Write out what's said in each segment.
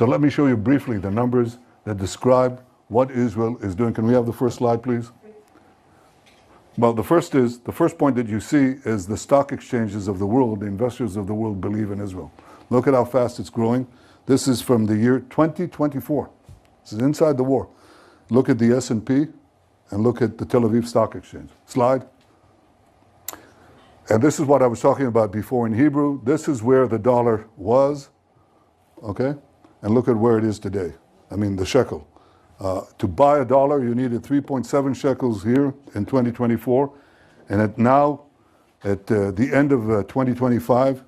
So let me show you briefly the numbers that describe what Israel is doing. Can we have the first slide, please? Well, the first point that you see is the stock exchanges of the world, the investors of the world believe in Israel. Look at how fast it's growing. This is from the year 2024. This is inside the war. Look at the S&P and look at the Tel Aviv Stock Exchange. Slide. And this is what I was talking about before in Hebrew. This is where the dollar was, okay? And look at where it is today. I mean, the shekel. To buy a dollar, you needed 3.7 shekels here in 2024. And at the end of 2025,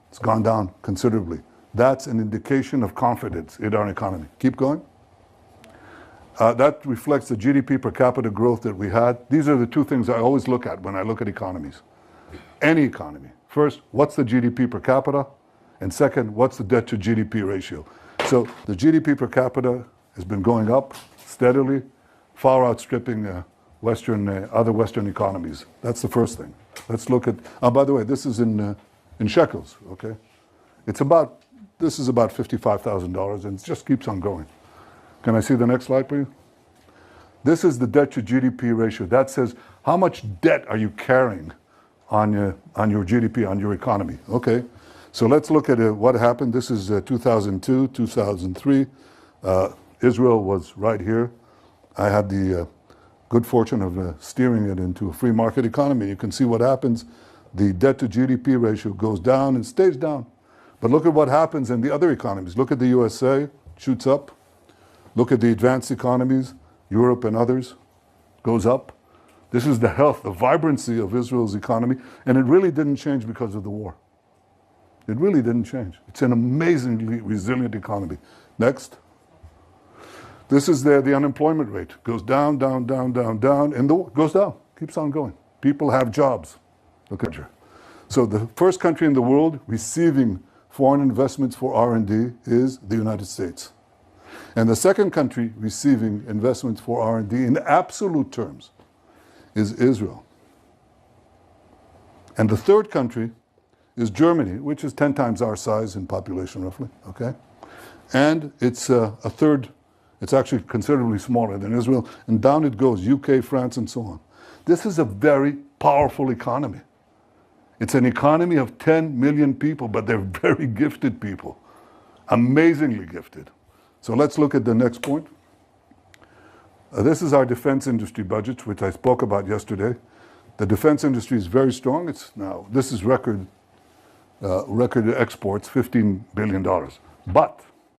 it's gone down considerably. That's an indication of confidence in our economy. Keep going. That reflects the GDP per capita growth that we had. These are the two things I always look at when I look at economies. Any economy. First, what's the GDP per capita? And second, what's the debt to GDP ratio? So the GDP per capita has been going up steadily, far outstripping other Western economies. That's the first thing. Let's look at, by the way, this is in shekels, okay? This is about $55,000 and it just keeps on going. Can I see the next slide, please? This is the debt to GDP ratio. That says how much debt are you carrying on your GDP, on your economy, okay? So let's look at what happened. This is 2002, 2003. Israel was right here. I had the good fortune of steering it into a free market economy. You can see what happens. The debt to GDP ratio goes down and stays down. But look at what happens in the other economies. Look at the USA, shoots up. Look at the advanced economies, Europe and others, goes up. This is the health, the vibrancy of Israel's economy. And it really didn't change because of the war. It really didn't change. It's an amazingly resilient economy. Next. This is the unemployment rate. Goes down, down, down, down, down, and goes down. Keeps on going. People have jobs. Look at you. So the first country in the world receiving foreign investments for R&D is the United States. And the second country receiving investments for R&D in absolute terms is Israel. And the third country is Germany, which is 10 times our size in population roughly, okay? And it's it's actually considerably smaller than Israel. And down it goes, UK, France, and so on. This is a very powerful economy. It's an economy of 10 million people, but they're very gifted people, amazingly gifted. So let's look at the next point. This is our defense industry budget, which I spoke about yesterday. The defense industry is very strong. This is record exports, $15 billion. But